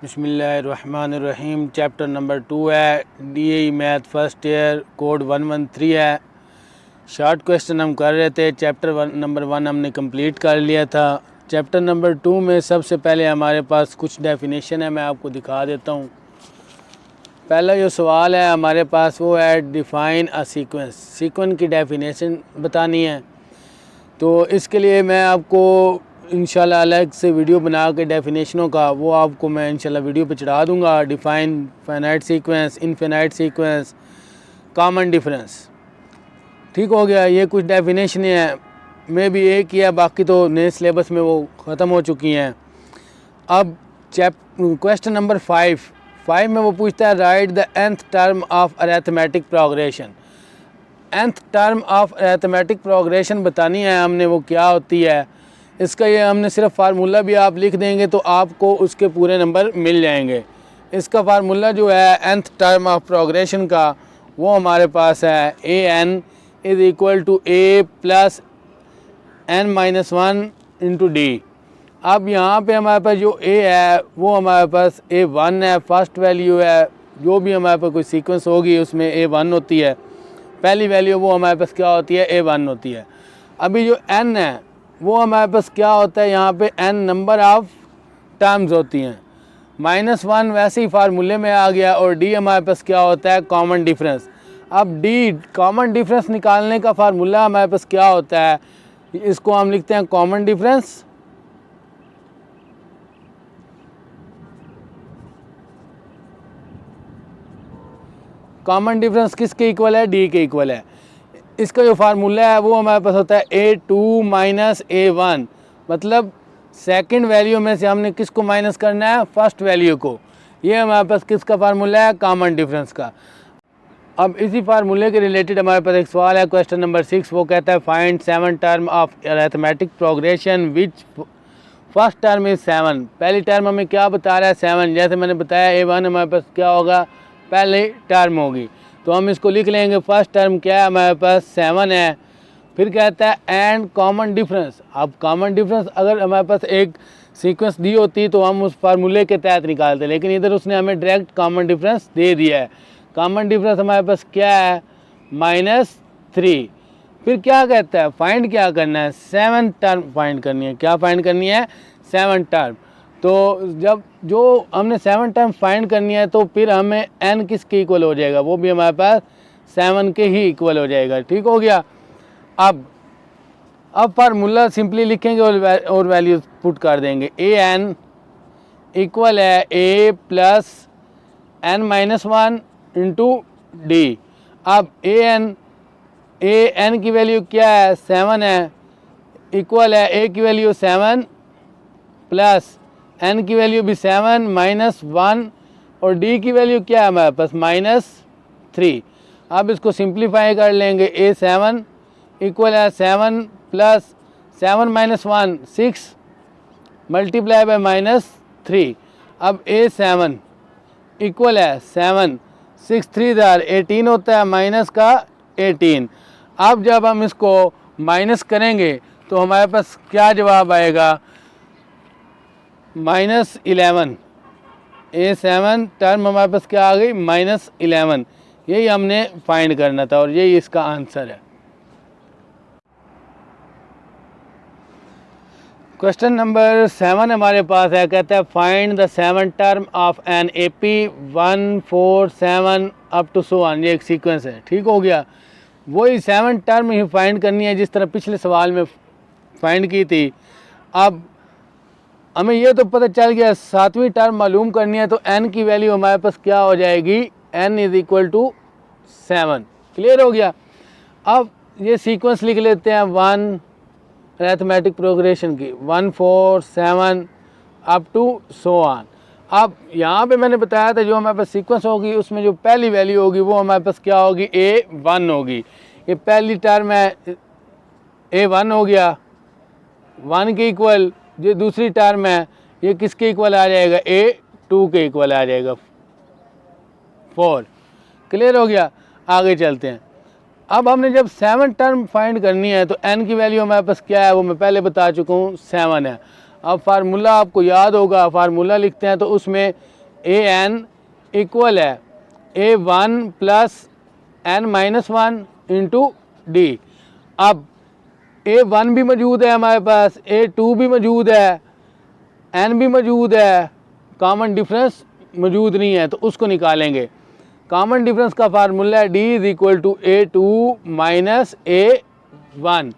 बिस्मिल्लाहिर्रहमानिर्रहीम। Chapter number 2 है, DAE math first year, code 113 है। शॉर्ट क्वेश्चन हम कर रहे थे। चैप्टर नंबर 1 हमने कंप्लीट कर लिया था। चैप्टर नंबर 2 में सबसे पहले हमारे पास कुछ डेफिनेशन है, मैं आपको दिखा देता हूँ। पहला जो सवाल है हमारे पास वो है डिफ़ाइन अ सीक्वेंस। सीक्वेंस की डेफिनेशन बतानी है, तो इसके लिए मैं आपको इंशाल्लाह अलग से वीडियो बना के डेफिनेशनों का वो आपको मैं इंशाल्लाह वीडियो पे चढ़ा दूँगा। Define finite sequence, infinite sequence, common difference. ठीक हो गया। ये कुछ डेफिनेशन है, मैं भी एक ही है, बाकी तो नए सिलेबस में वो ख़त्म हो चुकी हैं। अब क्वेश्चन नंबर 5 में वो पूछता है right the nth term of arithmetic progression. nth term of arithmetic progression बतानी है हमने, वो क्या होती है। इसका ये हमने सिर्फ फार्मूला भी आप लिख देंगे तो आपको उसके पूरे नंबर मिल जाएंगे। इसका फार्मूला जो है nth टर्म ऑफ प्रोग्रेशन का वो हमारे पास है an is equal to a plus n-1 into D. अब यहाँ पे हमारे पास जो a है वो हमारे पास a1 है, फर्स्ट वैल्यू है। जो भी हमारे पास कोई सीक्वेंस होगी उसमें a1 होती है, पहली वैल्यू वो हमारे पास क्या होती है, a1 होती है। अभी जो n है वो हमारे पास क्या होता है, यहाँ पे n नंबर ऑफ टर्म्स होती हैं। -1 वैसे ही फार्मूले में आ गया, और d हमारे पास क्या होता है, कॉमन डिफरेंस। अब d कॉमन डिफरेंस निकालने का फार्मूला हमारे पास क्या होता है, इसको हम लिखते हैं कॉमन डिफरेंस कॉमन डिफरेंस किसके इक्वल है, d के इक्वल है। इसका जो फार्मूला है वो हमारे पास होता है a2 माइनस a1, मतलब सेकंड वैल्यू में से हमने किसको माइनस करना है, फर्स्ट वैल्यू को। ये हमारे पास किसका फार्मूला है, कॉमन डिफरेंस का। अब इसी फार्मूले के रिलेटेड हमारे पास एक सवाल है, क्वेश्चन नंबर 6। वो कहता है find 7 term of arithmetic progression which first term is 7। पहली टर्म हमें क्या बता रहा है, 7। जैसे मैंने बताया a1 हमारे पास क्या होगा, पहली टर्म होगी, तो हम इसको लिख लेंगे। फर्स्ट टर्म क्या है हमारे पास, 7 है। फिर कहता है एंड कॉमन डिफरेंस। अब कॉमन डिफरेंस अगर हमारे पास एक सीक्वेंस दी होती तो हम उस फार्मूले के तहत निकालते, लेकिन इधर उसने हमें डायरेक्ट कॉमन डिफरेंस दे दिया है। कॉमन डिफरेंस हमारे पास क्या है, -3। फिर क्या कहता है, फाइंड क्या करना है, 7 टर्म फाइंड करनी है। क्या फाइंड करनी है, 7 टर्म। तो जब जो हमने 7 टर्म फाइंड करनी है तो फिर हमें n किसके इक्वल हो जाएगा, वो भी हमारे पास 7 के ही इक्वल हो जाएगा। ठीक हो गया। अब फार्मूला सिंपली लिखेंगे और वैल्यूज पुट कर देंगे। an इक्वल है a plus n-1 into D. अब an की वैल्यू क्या है, 7 है, इक्वल है a की वैल्यू 7 प्लस n की वैल्यू भी 7 -1, और d की वैल्यू क्या है हमारे पास, -3। अब इसको सिंप्लीफाई कर लेंगे। a7 इक्वल है 7 प्लस 7 -1 6 मल्टीप्लाई बाय -3। अब a7 इक्वल है 7 6 3 18 होता है, माइनस का 18। अब जब हम इसको माइनस करेंगे तो हमारे पास क्या जवाब आएगा, -11। a7 टर्म हमारे पास क्या आ गई, -11। यही हमने फाइंड करना था और यही इसका आंसर है। क्वेश्चन नंबर 7 हमारे पास है, कहता है find the 7 term of an AP 1 4 7 up to so on. ये एक सीक्वेंस है। ठीक हो गया। वही 7 टर्म ही फाइंड करनी है जिस तरह पिछले सवाल में फाइंड की थी। अब हमें ये तो पता चल गया 7वीं टर्म मालूम करनी है, तो n की वैल्यू हमारे पास क्या हो जाएगी, n is equal to 7। Clear हो गया। अब ये सीक्वेंस लिख लेते हैं 1 अरिथमेटिक प्रोग्रेशन की, 1 4 7 अप टू सो ऑन। अब यहाँ पे मैंने बताया था जो हमारे पास सीक्वेंस होगी उसमें जो पहली वैल्यू होगी वो हमारे पास क्या होगी, a1 होगी। ये पहली टर्म है, a1 हो गया 1 के इक्वल। जो दूसरी टर्म है ये किसके इक्वल आ जाएगा, a2 के इक्वल आ जाएगा, 4। क्लियर हो गया। आगे चलते हैं। अब हमने जब 7 टर्म फाइंड करनी है तो n की वैल्यू हमारे पास क्या है, वो मैं पहले बता चुका हूँ, 7 है। अब फार्मूला आपको याद होगा, फार्मूला लिखते हैं तो उसमें ए एन इक्वल है A1 plus n minus one into D. अब A1 भी मौजूद है हमारे पास, A2 भी मौजूद है, n भी मौजूद है, कॉमन डिफरेंस मौजूद नहीं है तो उसको निकालेंगे। कॉमन डिफरेंस का फार्मूला है D is equal to A2 minus A1।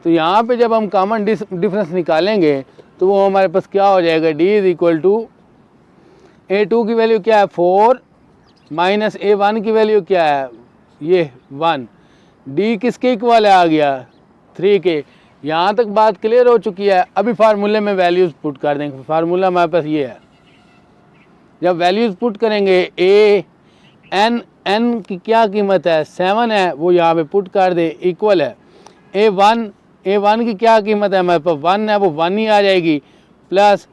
तो यहाँ पे जब हम कॉमन डिफरेंस निकालेंगे तो वो हमारे पास क्या हो जाएगा, D is equal to A2 की वैल्यू क्या है 4 माइनस A1 की वैल्यू क्या है ये 1। D किसके इक्वल है आ गया 3 के। यहाँ तक बात क्लियर हो चुकी है। अभी फार्मूले में वैल्यूज़ पुट कर देंगे। फार्मूला हमारे पास ये है, जब वैल्यूज़ पुट करेंगे ए एन की क्या कीमत है 7 है, वो यहाँ पे पुट कर दे, इक्वल है A1 की क्या कीमत है हमारे पास 1 है, वो 1 ही आ जाएगी, plus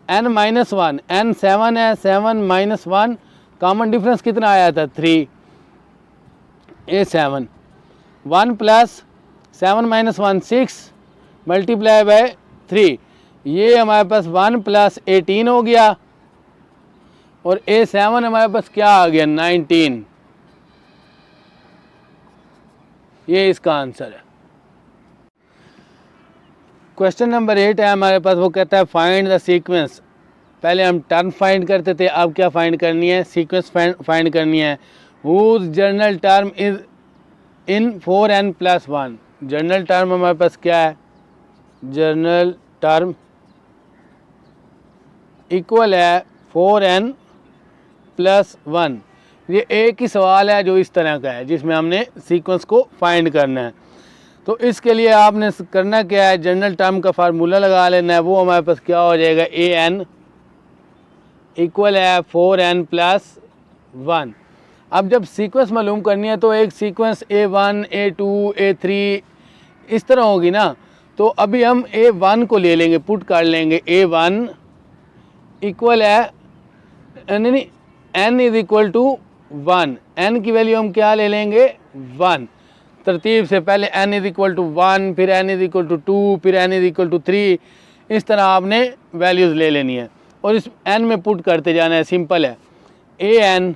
n minus one, n 7 है, 7 माइनस 1, कॉमन डिफरेंस कितना आया था 3, A7 1 plus 7 minus 1 6 multiply by 3, ये हमारे पास 1 प्लस 18 हो गया और A7 हमारे पास क्या आ गया 19। ये इसका आंसर है। क्वेश्चन नंबर 8 है हमारे पास, वो कहता है फाइंड द सीक्वेंस। पहले हम टर्म फाइंड करते थे, अब क्या फाइंड करनी है, सीक्वेंस फाइंड करनी है। Whose general term is in 4n plus 1। General term हमारे पास क्या है, जर्नल टर्म इक्वल है 4n प्लस 1। ये एक ही सवाल है जो इस तरह का है जिसमें हमने सीक्वेंस को फाइंड करना है। तो इसके लिए आपने करना क्या है, जनरल टर्म का फार्मूला लगा लेना है। वो हमारे पास क्या हो जाएगा, an इक्वल है 4n प्लस 1। अब जब सीक्वेंस मालूम करनी है तो एक सीक्वेंस A1 A2 A3 इस तरह होगी ना। तो अभी हम A1 को ले लेंगे, पुट कर लेंगे। A1 इक्वल है नहीं n is equal to 1। n की वैल्यू हम क्या ले लेंगे 1। तरतीब से पहले n इज इक्वल टू 1, फिर n इज इक्वल टू 2, फिर n इज इक्वल टू 3, इस तरह आपने वैल्यूज़ ले लेनी है और इस n में पुट करते जाना है। सिंपल है, an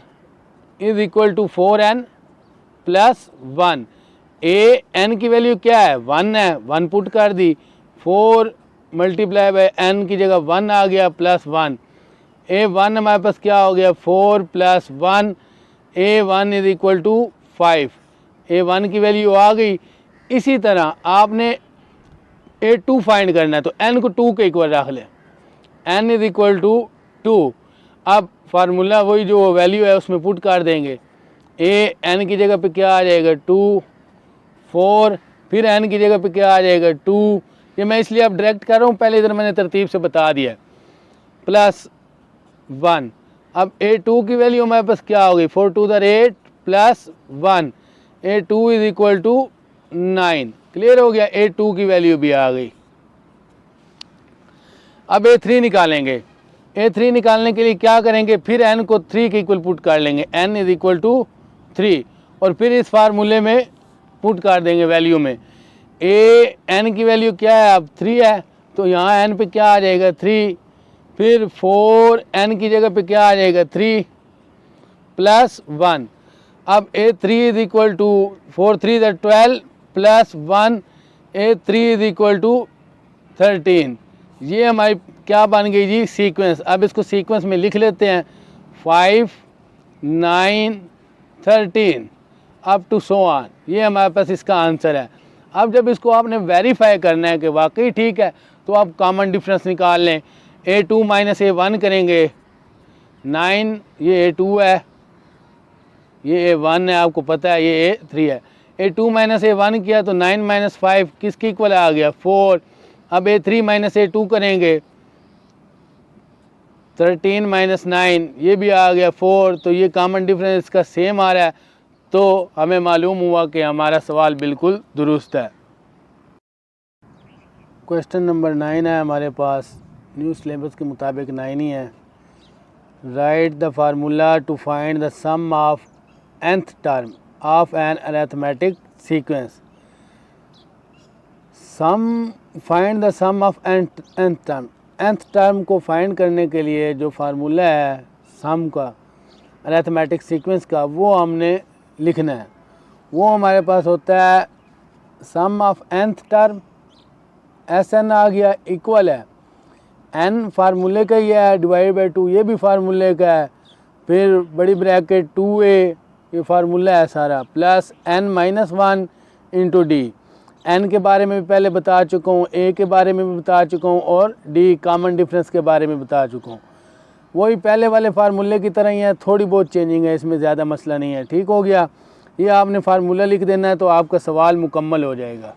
is equal to 4n plus 1। an की वैल्यू क्या है 1 है, 1 पुट कर दी, 4 मल्टीप्लाई बाय n की जगह 1 आ गया प्लस 1। A1 हमारे पास क्या हो गया 4 plus 1, A1 is equal to 5। A1 की वैल्यू आ गई। इसी तरह आपने A2 फाइंड करना है तो n को 2 के इक्वल रख लें, n इज इक्वल टू 2। अब फार्मूला वही जो वैल्यू है उसमें पुट कर देंगे। n की जगह पे क्या आ जाएगा 2, 4, फिर n की जगह पे क्या आ जाएगा 2। ये मैं इसलिए अब डायरेक्ट कर रहा हूँ, पहले इधर मैंने तरतीब से बता दिया, प्लस 1। अब A2 की वैल्यू हमारे पास क्या होगी 4 to the 8 plus 1, A2 is equal to 9। Clear हो गया, A2 की वैल्यू भी आ गई। अब A3 निकालेंगे। A3 निकालने के लिए क्या करेंगे, फिर n को 3 के इक्वल पुट कर लेंगे, n इज इक्वल टू 3, और फिर इस फार्मूले में पुट कर देंगे वैल्यू में। n की वैल्यू क्या है अब 3 है, तो यहाँ n पे क्या आ जाएगा 3, फिर 4n की जगह पे क्या आ जाएगा 3 प्लस 1। अब A3 is equal to 4 3 the 12 plus 1, A3 is equal to 13। ये हमारी क्या बन गई जी सीक्वेंस। अब इसको सीक्वेंस में लिख लेते हैं 5 9 13 अप टू सो ऑन। ये हमारे पास इसका आंसर है। अब जब इसको आपने वेरीफाई करना है कि वाकई ठीक है तो आप कॉमन डिफरेंस निकाल लें। A2 माइनस A1 करेंगे, 9 ये A2 है, ये A1 है, आपको पता है ये A3 है। A2 माइनस A1 किया तो 9 माइनस 5 किसकी इक्वल आ गया 4। अब A3 माइनस A2 करेंगे, 13 माइनस 9 ये भी आ गया 4। तो ये कॉमन डिफरेंस इसका सेम आ रहा है, तो हमें मालूम हुआ कि हमारा सवाल बिल्कुल दुरुस्त है। क्वेश्चन नंबर 9 है हमारे पास, न्यू सिलेबस के मुताबिक 9 ही है। Right the formula to find the sum of nth term of an arithmetic sequence. Find the sum of nth term. nth term को फाइंड करने के लिए जो फार्मूला है सम का, अरिथमेटिक सीक्वेंस का, वो हमने लिखना है। वो हमारे पास होता है सम ऑफ nth टर्म, Sn आ गया, इक्वल है n फार्मूले का ही है, डिवाइड बाई 2 ये भी फार्मूले का है, फिर बड़ी ब्रैकेट 2a ये फार्मूला है सारा, plus n minus 1 into D. n के बारे में भी पहले बता चुका हूँ, a के बारे में भी बता चुका हूँ, और d कॉमन डिफरेंस के बारे में बता चुका हूँ। वही पहले वाले फार्मूले की तरह ही है, थोड़ी बहुत चेंजिंग है, इसमें ज़्यादा मसला नहीं है। ठीक हो गया, ये आपने फार्मूला लिख देना है तो आपका सवाल मुकम्मल हो जाएगा।